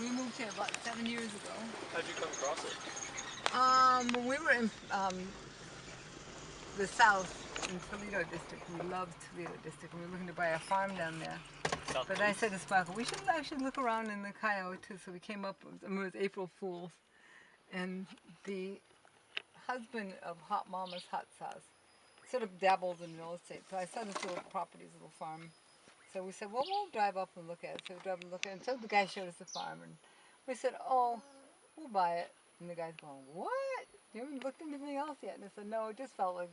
We moved here about 7 years ago. How'd you come across it? When we were in the south, in Toledo District, we loved Toledo District, and we were looking to buy a farm down there. But I said to Sparkle, we should actually look around in the Cayo too. So we came up, it was April Fool's, and the husband of Hot Mama's Hot Sauce sort of dabbled in real estate. So I saw this little property, this little farm. So we said, well, we'll drive up and look at it. So we drove and looked at it. And so the guy showed us the farm. And we said, oh, we'll buy it. And the guy's going, what? You haven't looked into anything else yet? And I said, no, it just felt like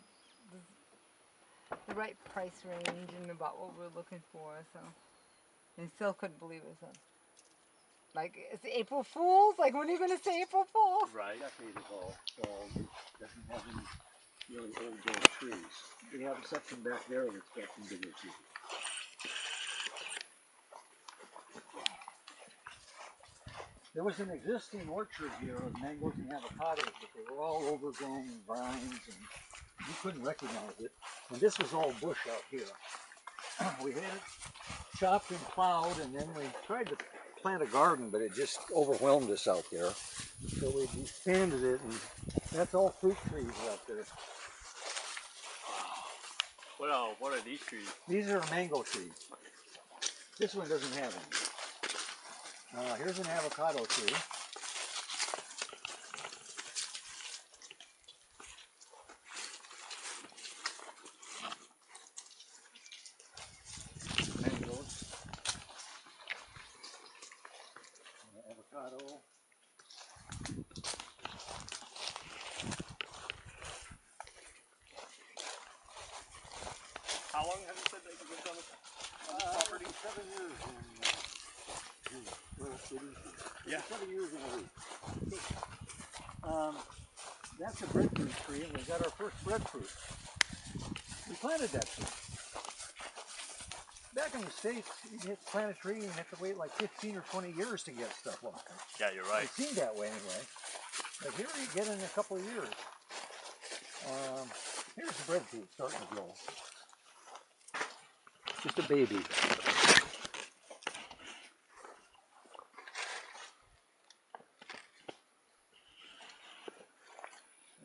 the right price range and about what we were looking for. So, and he still couldn't believe it. So, like, it's April Fool's? Like, when are you going to say April Fool's? Right, I made it all. It doesn't have any really old growth trees. We have a section back there that's got some bigger trees. There was an existing orchard here of mangoes and avocados, but they were all overgrown vines and you couldn't recognize it. And this was all bush out here. We had it chopped and plowed, and then we tried to plant a garden, but it just overwhelmed us out there. So we expanded it, and that's all fruit trees out there. What are these trees? These are mango trees. This one doesn't have any. Here's an avocado tree. Mangoes. Avocado. How long have you said that you've lived on this property? 7 years in Yeah. 7 years in a week. That's a breadfruit tree, and we got our first breadfruit. We planted that tree. Back in the States, you plant a tree and you have to wait like 15 or 20 years to get stuff off it. Yeah, you're right. It seemed that way anyway. But here you get in a couple of years. Here's the breadfruit starting to grow. Just a baby.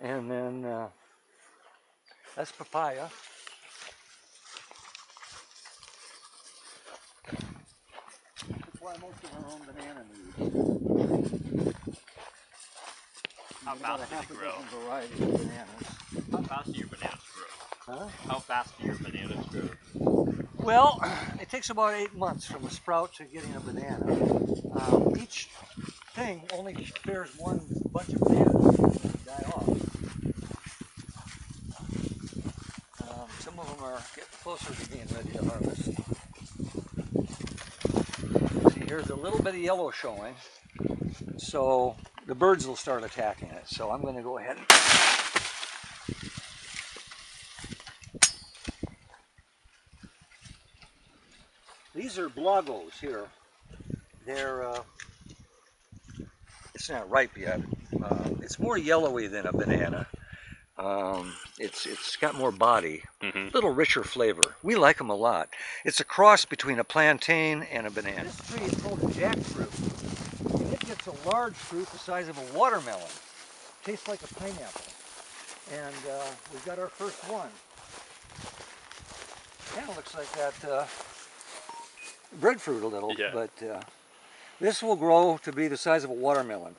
And then that's papaya. That's why most of our own banana leaves. How fast do they grow? Varieties of bananas. How fast do your bananas grow? Huh? How fast do your bananas grow? Well, it takes about 8 months from a sprout to getting a banana. Each thing only bears one bunch of bananas and they die off. Some of them are getting closer to being ready to harvest. See, here's a little bit of yellow showing, so the birds will start attacking it. So I'm going to go ahead and these are blogos here. They're it's not ripe yet. It's more yellowy than a banana. It's got more body, a little richer flavor. We like them a lot. It's a cross between a plantain and a banana. This tree is called a jackfruit. And it gets a large fruit the size of a watermelon. Tastes like a pineapple. And we've got our first one. Kind of looks like that breadfruit a little, yeah. But this will grow to be the size of a watermelon.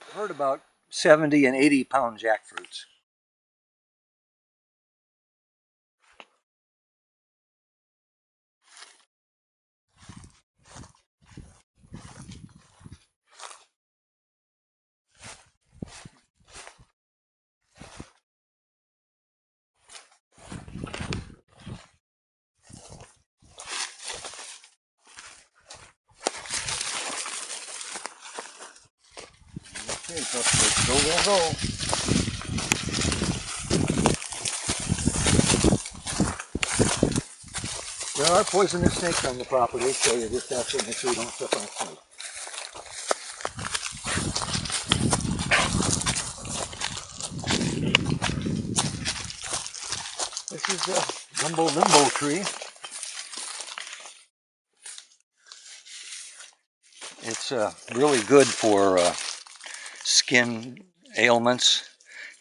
I've heard about 70 and 80 pound jackfruits. Let's go. There are poisonous snakes on the property, so you just have to make sure you don't step on a snake. This is the Gumbo Limbo tree. It's really good for skin ailments,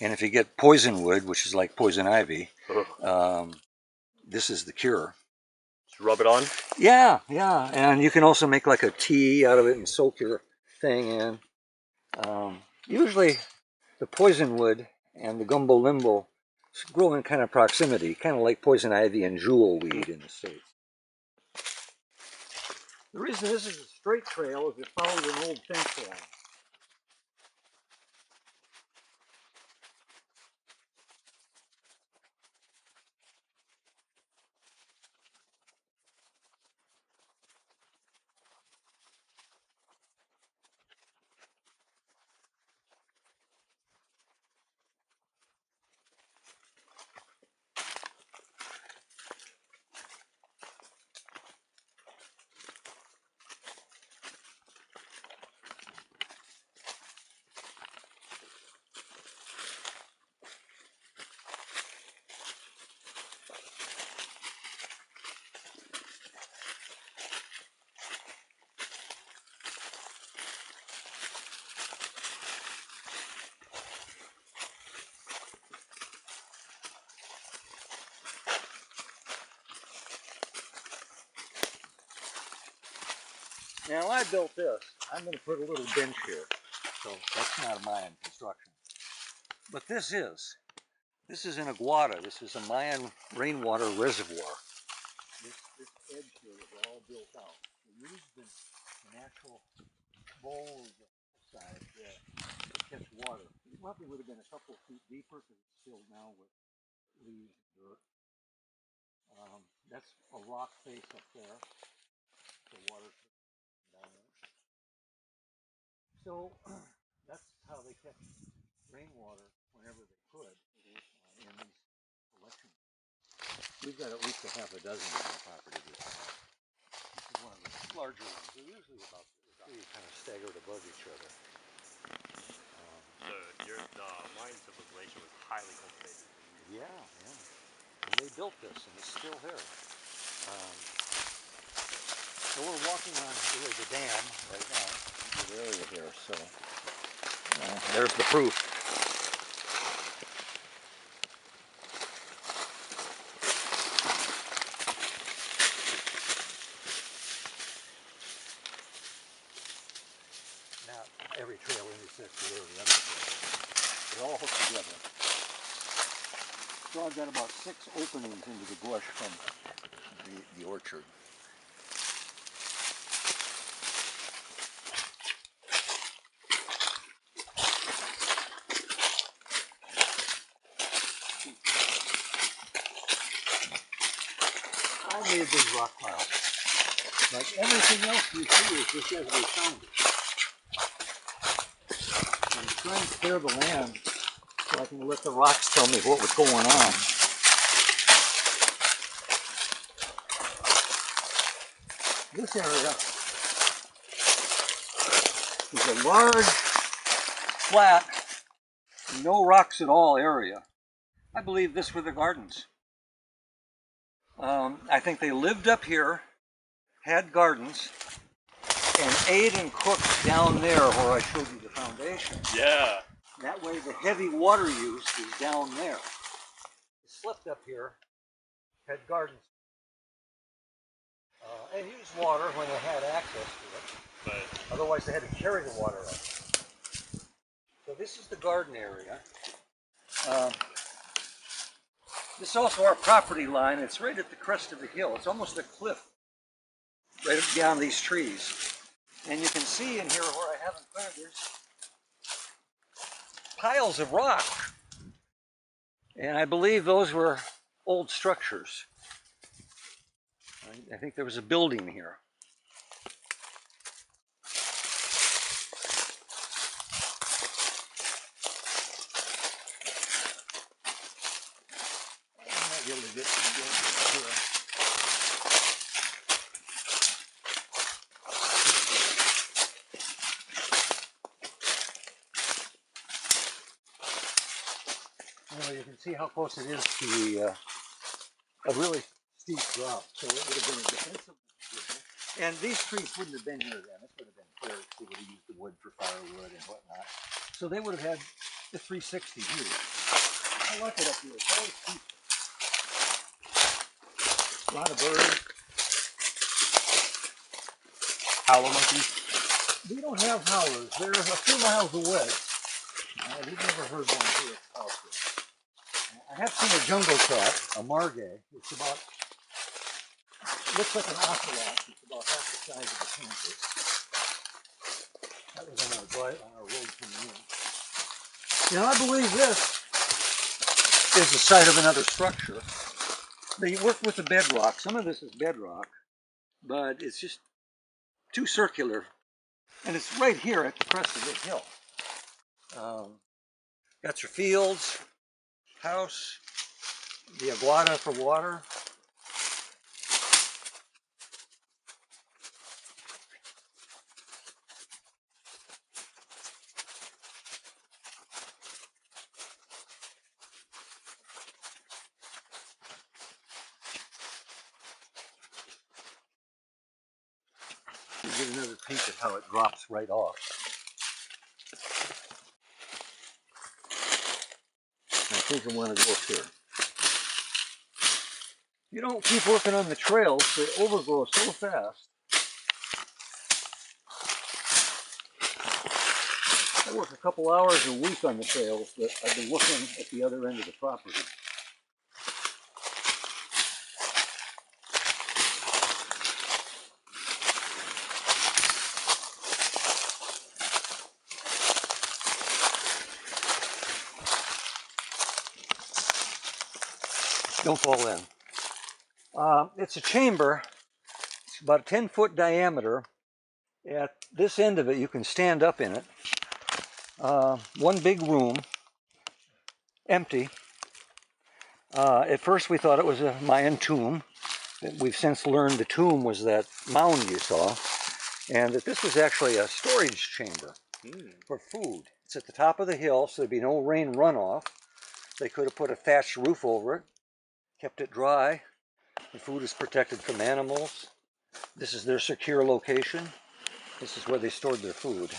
and if you get poison wood, which is like poison ivy, this is the cure. Just rub it on? Yeah, and you can also make like a tea out of it and soak your thing in. Usually the poison wood and the Gumbo Limbo grow in kind of proximity, kind of like poison ivy and jewel weed in the States. The reason this is a straight trail is it followed an old fence line. Now I built this. I'm going to put a little bench here, so that's not a Mayan construction. But this is an aguada. This is a Mayan rainwater reservoir. This edge here is all built out. We used the natural bowl of the side to catch water. It probably would have been a couple feet deeper because it's filled now with leaves and dirt. That's a rock face up there. The water down there. So that's how they kept rainwater whenever they could in these collections. We've got at least a half a dozen on our property. This is one of the larger ones. They're usually about kind of staggered above each other. So the Mayan civilization was highly cultivated. Yeah. And they built this, and it's still here. So we're walking on the dam right now. Good area here, so there's the proof. Now every trail intersects with every other trail. They're all hooked together. So I've got about 6 openings into the bush from the orchard. I made these rock piles. Like everything else you see is just as we found it. I'm trying to clear the land so I can let the rocks tell me what was going on. This area is a large, flat, no rocks at all area. I believe this were the gardens. I think they lived up here, had gardens, and ate and cooked down there where I showed you the foundation. Yeah. That way the heavy water use is down there. They slept up here, had gardens, and used water when they had access to it. But Otherwise they had to carry the water up. So this is the garden area. This is also our property line. It's right at the crest of the hill. It's almost a cliff right up beyond these trees. And you can see in here where I haven't cleared, there's piles of rock. And I believe those were old structures. I think there was a building here. bit here. You can see how close it is to the, a really steep drop, so it would have been a defensible position. And these trees wouldn't have been here then. This would have been cleared. They would have used the wood for firewood and whatnot. So they would have had the 360 view. I like it up here. It's always peaceful. A lot of birds. Howler monkeys? We don't have howlers. They're a few miles away. We've never heard one here at the house. I have seen a jungle cat, a margay. It's about, looks like an ocelot. It's about half the size of a panther. That was on our road coming in. Now I believe this is the site of another structure. They work with the bedrock. Some of this is bedrock, but it's just too circular. And it's right here at the crest of this hill. Got your fields, house, the aguada for water. Get another peek at how it drops right off. I think I want to go up here. You don't keep working on the trails, they overgrow so fast. I work a couple hours a week on the trails, but I've been looking at the other end of the property. Don't fall in. It's a chamber. It's about a 10-foot diameter. At this end of it, you can stand up in it. One big room, empty. At first we thought it was a Mayan tomb. We've since learned the tomb was that mound you saw, and that this was actually a storage chamber for food. It's at the top of the hill, so there'd be no rain runoff. They could have put a thatched roof over it, kept it dry. The food is protected from animals. This is their secure location. This is where they stored their food.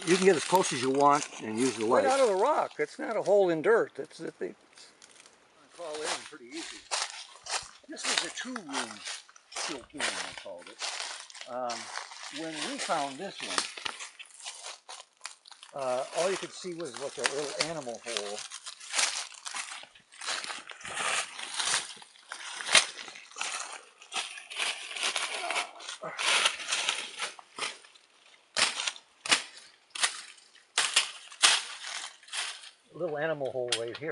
You can get as close as you want and use the light. Right out of the rock. It's not a hole in dirt. It's that they crawl in pretty easy. This was a two-room still tomb, I called it. When we found this one, all you could see was like a little animal hole. Little animal hole right here,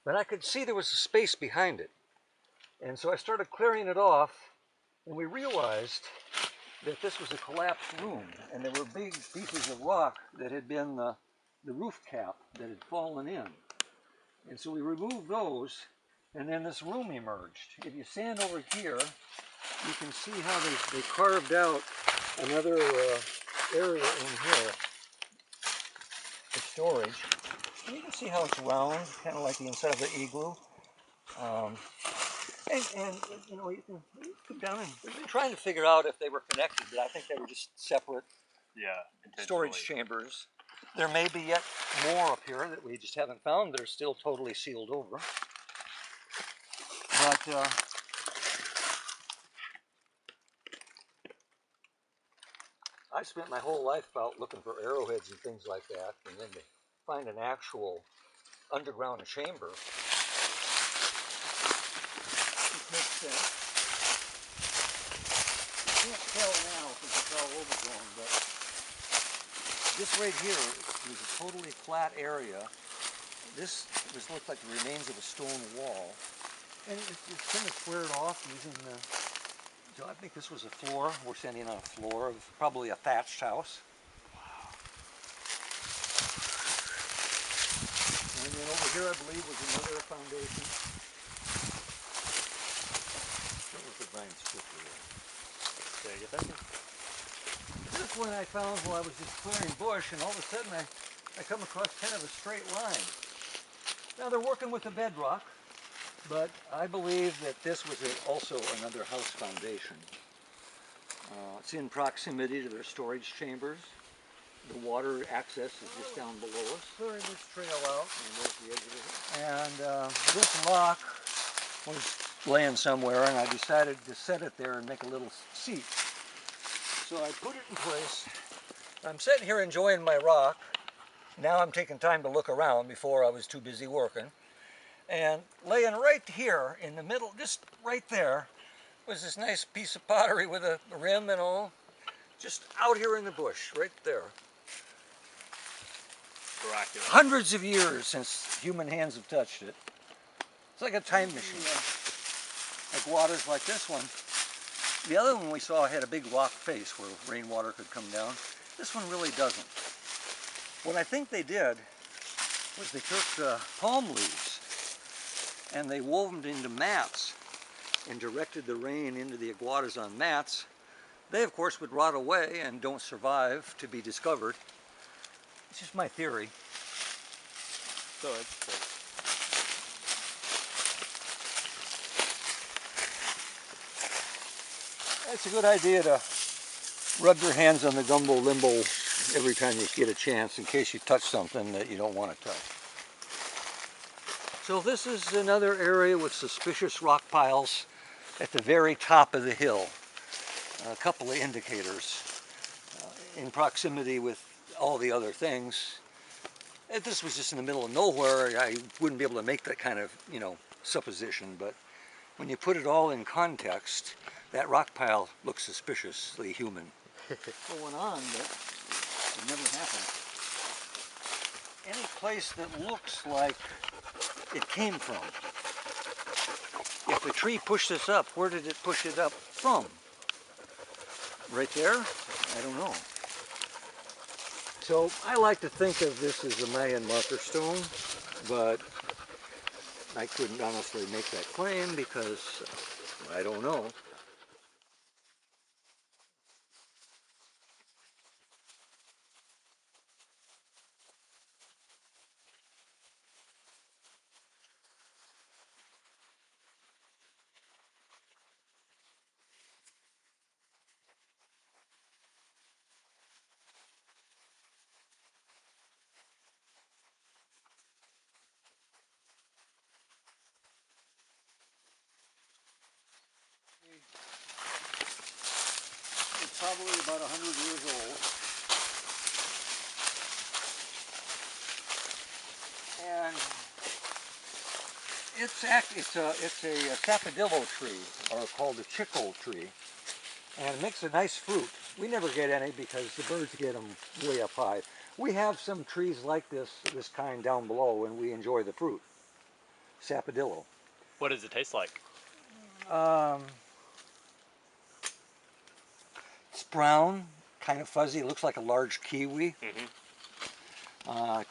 but I could see there was a space behind it, and so I started clearing it off, and we realized that this was a collapsed room, and there were big pieces of rock that had been the roof cap that had fallen in, and so we removed those, and then this room emerged. If you stand over here, you can see how they carved out another area in here for storage. And you can see how it's round, kind of like the inside of the igloo. And you know, you can come down and we've been trying to figure out if they were connected, but I think they were just separate storage chambers. There may be yet more up here that we just haven't found that are still totally sealed over. But I spent my whole life out looking for arrowheads and things like that, and then to find an actual underground chamber. This makes sense. You can't tell now because it's all overgrown, but this right here is a totally flat area. This looked like the remains of a stone wall, and it's kind of squared off using the. So I think this was a floor. We're standing on a floor of probably a thatched house. And then over here, I believe, was another foundation. What was the vine strip here? There you go. This one I found while I was just clearing bush, and all of a sudden I come across kind of a straight line. Now they're working with the bedrock, but I believe that this was also another house foundation. It's in proximity to their storage chambers. The water access is just down below us. Clearing this trail out. And there's the edge of it. And this rock was laying somewhere, and I decided to set it there and make a little seat. So I put it in place. I'm sitting here enjoying my rock. Now I'm taking time to look around. Before I was too busy working. And laying right here in the middle, just right there, was this nice piece of pottery with a rim and all. Just out here in the bush, right there. Miraculous. Hundreds of years since human hands have touched it. It's like a time machine. Like waters like this one. The other one we saw had a big rock face where rainwater could come down. This one really doesn't. What I think they did was they took palm leaves and they wove them into mats and directed the rain into the iguanas on mats. They, of course, would rot away and don't survive to be discovered. It's just my theory. So it's It's a good idea to rub your hands on the gumbo limbo every time you get a chance in case you touch something that you don't want to touch. So this is another area with suspicious rock piles at the very top of the hill. A couple of indicators in proximity with all the other things. If this was just in the middle of nowhere, I wouldn't be able to make that kind of, supposition, but when you put it all in context, that rock pile looks suspiciously human. Going on, but it never happened. Any place that looks like it came from. If a tree pushed this up, where did it push it up from? Right there? I don't know. So I like to think of this as a Mayan marker stone, but I couldn't honestly make that claim because I don't know. It's probably about 100 years old. And it's a sapodillo tree, or called a chicle tree, and it makes a nice fruit. We never get any because the birds get them way up high. We have some trees like this kind down below, and we enjoy the fruit. Sapodillo. What does it taste like? It's brown, kind of fuzzy. It looks like a large kiwi.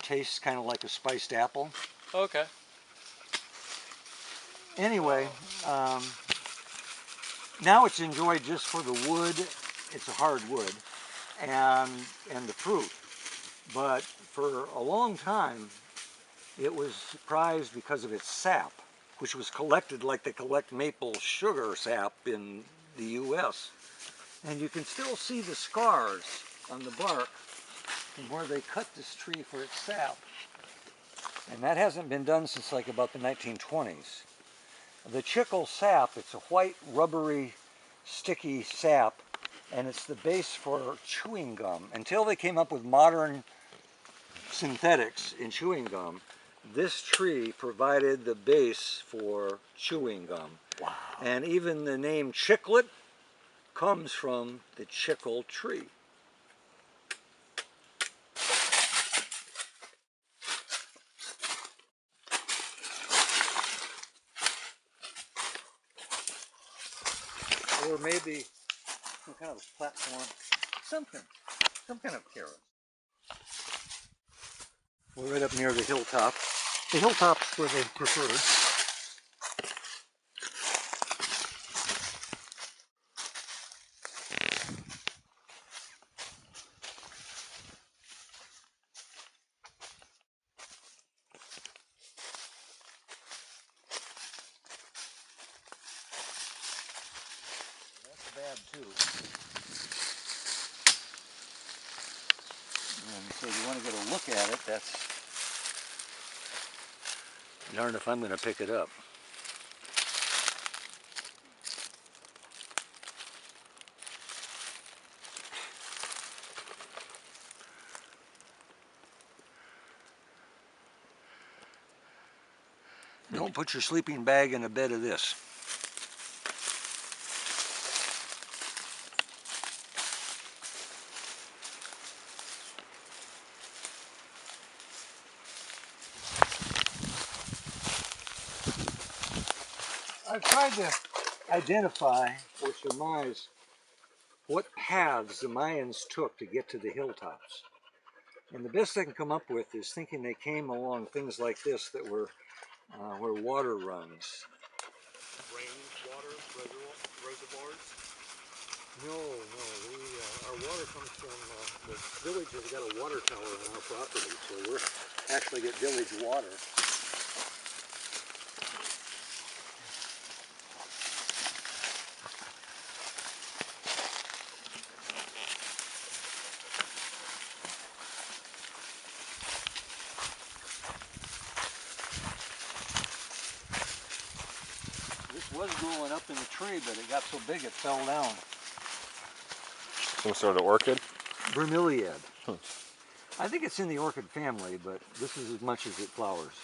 Tastes kind of like a spiced apple. Okay. Anyway, now it's enjoyed just for the wood. It's a hard wood, and the fruit. But for a long time, it was prized because of its sap, which was collected like they collect maple sugar sap in the U.S. And you can still see the scars on the bark from where they cut this tree for its sap. And that hasn't been done since like about the 1920s. The chicle sap, it's a white, rubbery, sticky sap, and it's the base for chewing gum. Until they came up with modern synthetics in chewing gum, this tree provided the base for chewing gum. Wow. And even the name chiclet comes from the chicle tree. Or maybe some kind of platform, some kind of carrot. We're right up near the hilltop. The hilltops were the preferred. That's bad too. And so you want to get a look at it, that's darned if I'm going to pick it up. Don't put your sleeping bag in a bed of this. I've tried to identify or surmise what paths the Mayans took to get to the hilltops. And the best I can come up with is thinking they came along things like this that were where water runs. Rainwater reservoirs? No, our water comes from, the village has got a water tower on our property, so we're actually get village water. This was growing up in the tree, but it got so big it fell down. Some sort of orchid? Bromeliad. I think it's in the orchid family, but this is as much as it flowers.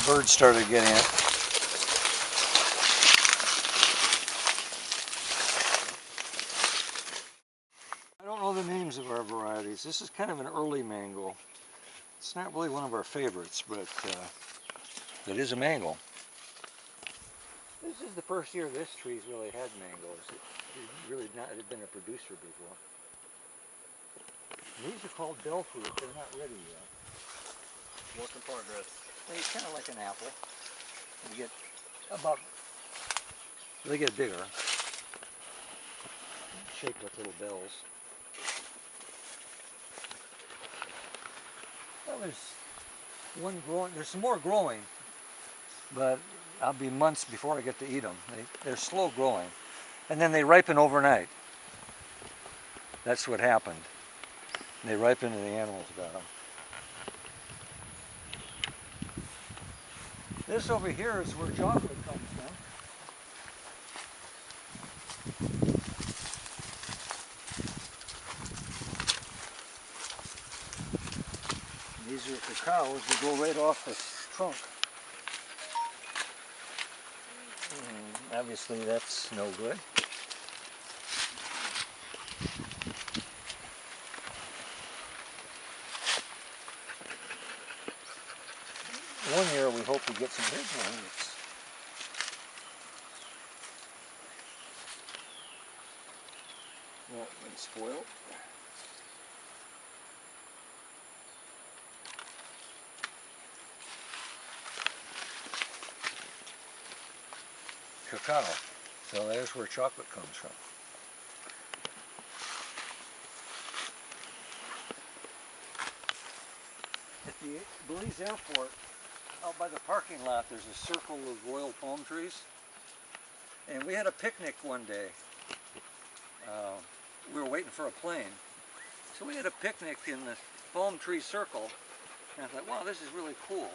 Birds started getting it. I don't know the names of our varieties. This is kind of an early mango. It's not really one of our favorites, but it is a mango. This is the first year this tree's really had mangoes. It really not had been a producer before. These are called bell fruit. They're not ready yet. Work in progress. They're kind of like an apple. They get about, they get bigger, shaped like little bells. Well, there's one growing, there's some more growing, but I'll be months before I get to eat them. They're slow growing, and then they ripen overnight. That's what happened. They ripen and the animals got them. This over here is where chocolate comes from. These are cacaos that go right off the trunk. Obviously that's no good. One year we hope to get some big ones. Well, it's spoiled. Cacao. So there's where chocolate comes from. At the Belize airport, out by the parking lot, there's a circle of royal palm trees. And we had a picnic one day. We were waiting for a plane. So we had a picnic in the palm tree circle, and I thought, wow, this is really cool.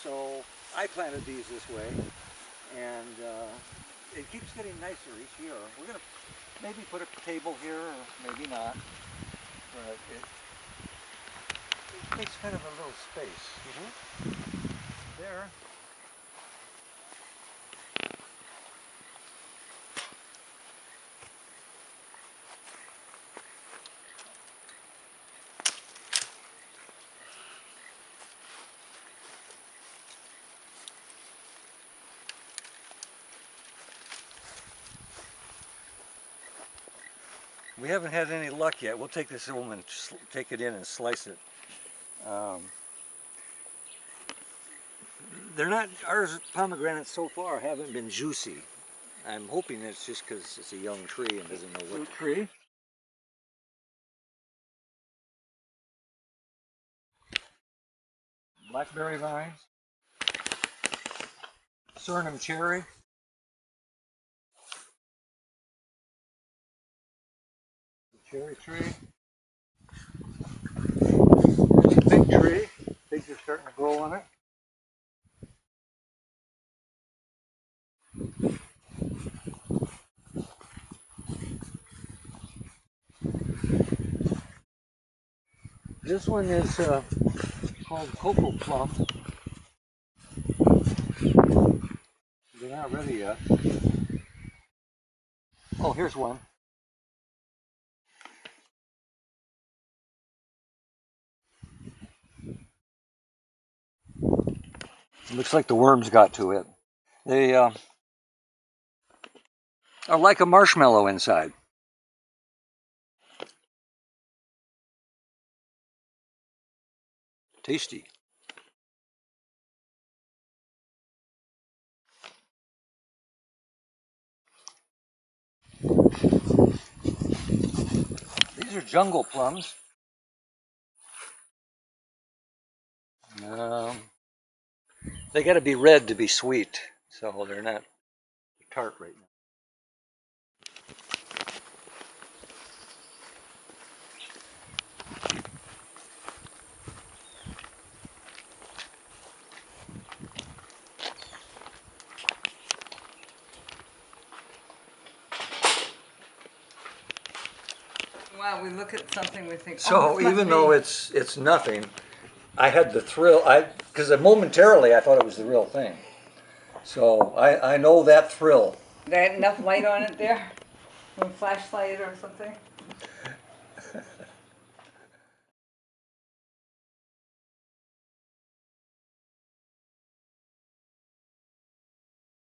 So I planted these this way, and it keeps getting nicer each year. We're going to maybe put a table here, or maybe not, but it takes kind of a little space. There. We haven't had any luck yet. We'll take this home and take it in and slice it. They're not, ours pomegranates so far haven't been juicy. I'm hoping it's just because it's a young tree and doesn't know what tree. Blackberry vines. Suriname cherry. Cherry tree. There's a big tree. Things are starting to grow on it. This one is called cocoa plum. They're not ready yet. Oh, here's one. It looks like the worms got to it. They are like a marshmallow inside. Tasty. These are jungle plums. They got to be red to be sweet, so they're not tart right now. Wow, we look at something, we think, So even though it's nothing, I had the thrill, because momentarily I thought it was the real thing. So I know that thrill. They had enough light on it there? A flashlight or something?